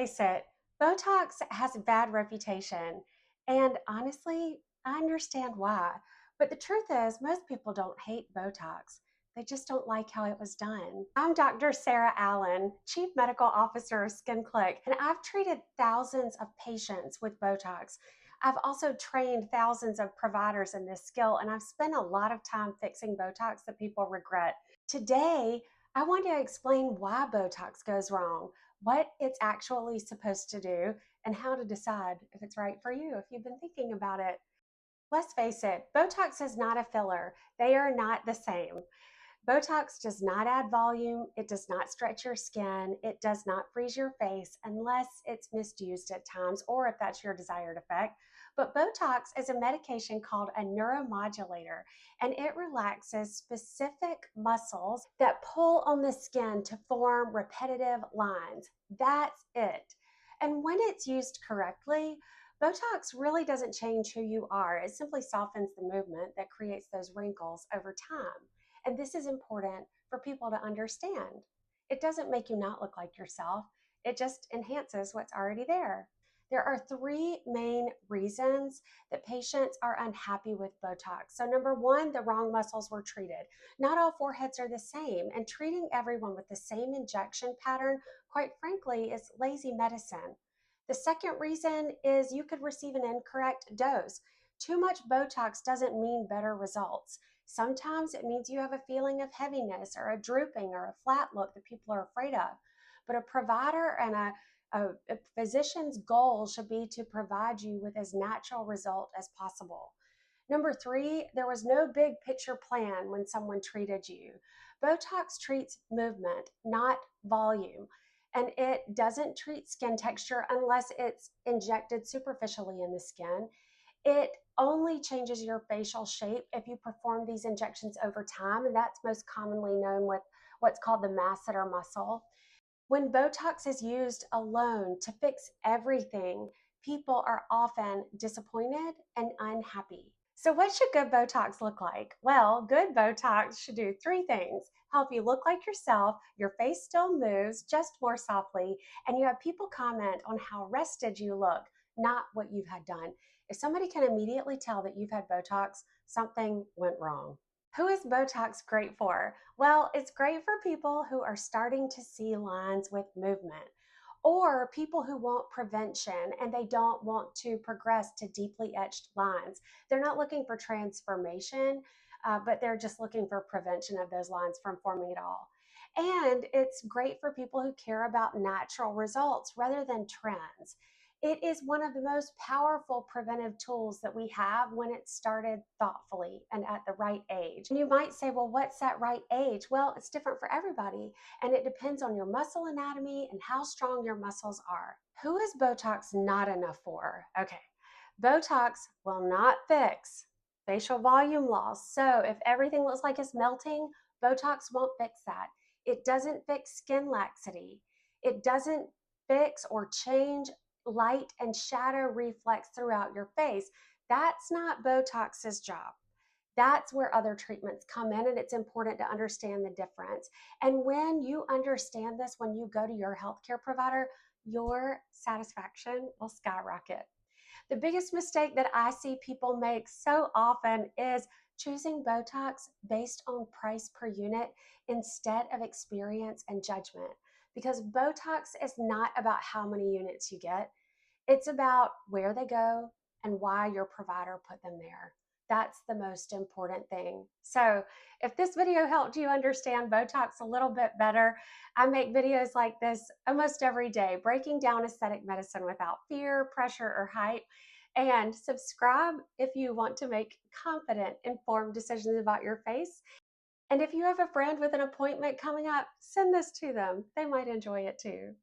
face it, Botox has a bad reputation. And honestly, I understand why. But the truth is, most people don't hate Botox. They just don't like how it was done. I'm Dr. Sarah Allen, Chief Medical Officer of SkinClick, and I've treated thousands of patients with Botox. I've also trained thousands of providers in this skill, and I've spent a lot of time fixing Botox that people regret. Today, I want to explain why Botox goes wrong, what it's actually supposed to do, and how to decide if it's right for you if you've been thinking about it. Let's face it, Botox is not a filler. They are not the same. Botox does not add volume, it does not stretch your skin, it does not freeze your face unless it's misused at times or if that's your desired effect. But Botox is a medication called a neuromodulator, and it relaxes specific muscles that pull on the skin to form repetitive lines. That's it. And when it's used correctly, Botox really doesn't change who you are. It simply softens the movement that creates those wrinkles over time. And this is important for people to understand. It doesn't make you not look like yourself, it just enhances what's already there. There are three main reasons that patients are unhappy with Botox. So, number one, the wrong muscles were treated. Not all foreheads are the same, and treating everyone with the same injection pattern, quite frankly, is lazy medicine. The second reason is you could receive an incorrect dose. Too much Botox doesn't mean better results. Sometimes it means you have a feeling of heaviness or a drooping or a flat look that people are afraid of. But a provider and a physician's goal should be to provide you with as natural result as possible. Number three, there was no big picture plan when someone treated you. Botox treats movement, not volume, and it doesn't treat skin texture unless it's injected superficially in the skin. It only changes your facial shape if you perform these injections over time, and that's most commonly known with what's called the masseter muscle. When Botox is used alone to fix everything, people are often disappointed and unhappy. So, what should good Botox look like? Well, good Botox should do three things: help you look like yourself, your face still moves, just more softly, and you have people comment on how rested you look, not what you've had done. If somebody can immediately tell that you've had Botox, something went wrong. Who is Botox great for? Well, it's great for people who are starting to see lines with movement, or people who want prevention and they don't want to progress to deeply etched lines. They're not looking for transformation, but they're just looking for prevention of those lines from forming at all. And it's great for people who care about natural results rather than trends. It is one of the most powerful preventive tools that we have when it's started thoughtfully and at the right age. And you might say, well, what's that right age? Well, it's different for everybody, and it depends on your muscle anatomy and how strong your muscles are. Who is Botox not enough for? Okay, Botox will not fix facial volume loss. So if everything looks like it's melting, Botox won't fix that. It doesn't fix skin laxity. It doesn't fix or change light and shadow reflex throughout your face. That's not Botox's job. That's where other treatments come in, and it's important to understand the difference. And when you understand this, when you go to your healthcare provider, your satisfaction will skyrocket. The biggest mistake that I see people make so often is choosing Botox based on price per unit instead of experience and judgment. Because Botox is not about how many units you get, it's about where they go and why your provider put them there. That's the most important thing. So, if this video helped you understand Botox a little bit better, I make videos like this almost every day, breaking down aesthetic medicine without fear, pressure, or hype. And subscribe if you want to make confident, informed decisions about your face. And if you have a friend with an appointment coming up, send this to them. They might enjoy it too.